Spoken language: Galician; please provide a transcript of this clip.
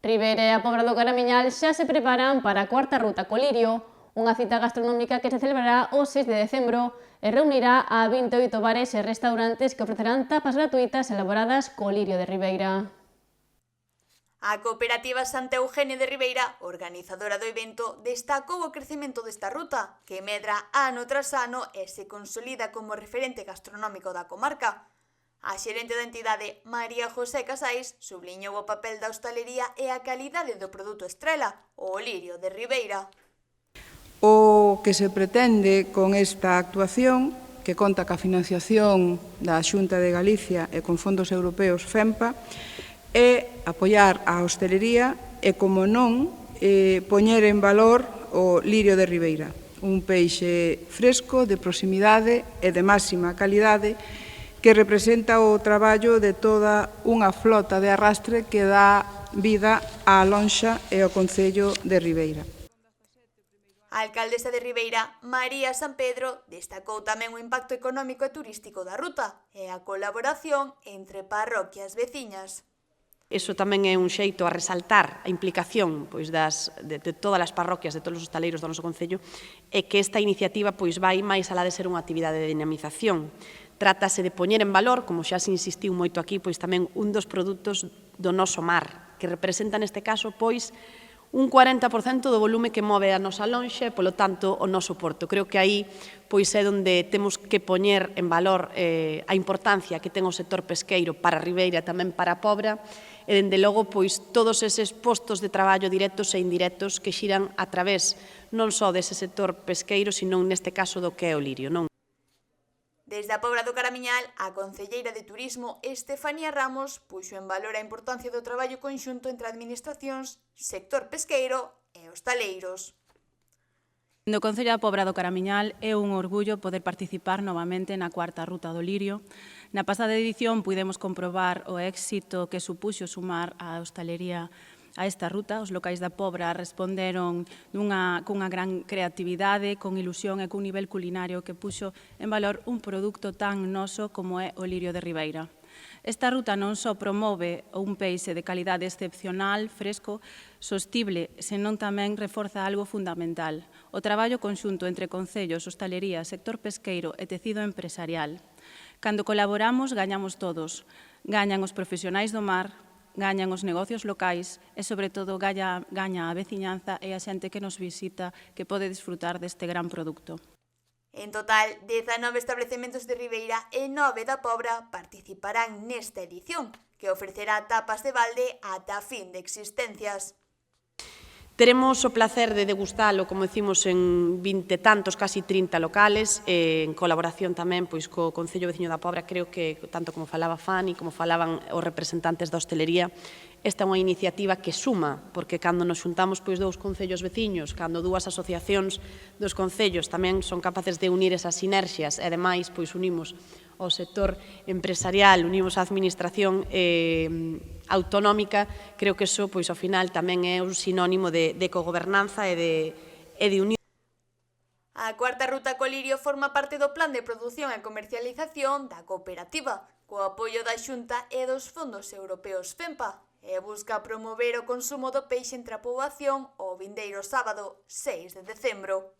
Ribeira e a Pobra do Caramiñal xa se preparan para a cuarta ruta Colirio, unha cita gastronómica que se celebrará o 6 de decembro e reunirá a 28 bares e restaurantes que ofrecerán tapas gratuitas elaboradas co lirio de Ribeira. A cooperativa Santa Eugenia de Ribeira, organizadora do evento, destacou o crecemento desta ruta, que medra ano tras ano e se consolida como referente gastronómico da comarca. A xerente da entidade, María José Casais, subliñou o papel da hostalería e a calidade do produto estrela, o lirio de Ribeira. O que se pretende con esta actuación, que conta ca financiación da Xunta de Galicia e con fondos europeos FEMPA, é apoiar a hostelería e, como non, poñer en valor o lirio de Ribeira, un peixe fresco, de proximidade e de máxima calidade, que representa o traballo de toda unha flota de arrastre que dá vida á lonxa e ao concello de Ribeira. A alcaldesa de Ribeira, María San Pedro, destacou tamén o impacto económico e turístico da ruta e a colaboración entre parroquias veciñas. Iso tamén é un xeito a resaltar a implicación de todas as parroquias, de todos os hostaleiros do noso concello, e que esta iniciativa vai máis alá de ser unha actividade de dinamización. Trátase de poñer en valor, como xa se insistiu moito aquí, tamén un dos produtos do noso mar, que representa neste caso, un 40% do volume que move a nosa lonxa e, polo tanto, o noso porto. Creo que aí é onde temos que poñer en valor a importancia que ten o sector pesqueiro para Ribeira e tamén para a Pobra, e, dende logo, todos eses postos de traballo directos e indirectos que xiran a través non só dese sector pesqueiro, sino neste caso do que é o lirio, non? Desde a Pobra do Caramiñal, a concelleira de Turismo Estefanía Ramos puxo en valor a importancia do traballo conxunto entre administracións, sector pesqueiro e hostaleiros. No Concello da Pobra do Caramiñal é un orgullo poder participar novamente na cuarta ruta do lirio. Na pasada edición puidemos comprobar o éxito que supuxo sumar a hostalería a esta ruta. Os locais da Pobra responderon cunha gran creatividade, con ilusión e cun nivel culinario que puxo en valor un produto tan noso como é o lirio de Ribeira. Esta ruta non só promove un peixe de calidade excepcional, fresco, sostible, senón tamén reforza algo fundamental, o traballo conxunto entre concellos, hostalería, sector pesqueiro e tecido empresarial. Cando colaboramos, gañamos todos. Gañan os profesionais do mar, gañan os negocios locais e, sobre todo, gaña a veciñanza e a xente que nos visita que pode disfrutar deste gran produto. En total, 19 establecementos de Ribeira e 9 da Pobra participarán nesta edición, que ofrecerá tapas de balde ata a fin de existencias. Teremos o placer de degustalo, como decimos, en 20 tantos, casi 30 locales, en colaboración tamén co Concello Veciño da Pobra. Creo que, tanto como falaba Fanny, como falaban os representantes da hostelería, esta é unha iniciativa que suma, porque cando nos xuntamos dous concellos veciños, cando dúas asociacións dos concellos tamén son capaces de unir esas sinerxias e, ademais, unimos ao sector empresarial, unimos a administración autonómica, creo que iso, ao final, tamén é un sinónimo de cogobernanza e de unión. A cuarta ruta Colirio forma parte do plan de produción e comercialización da cooperativa, co apoio da Xunta e dos fondos europeos FEMPA, e busca promover o consumo do peixe entre a poboación o vindeiro sábado 6 de decembro.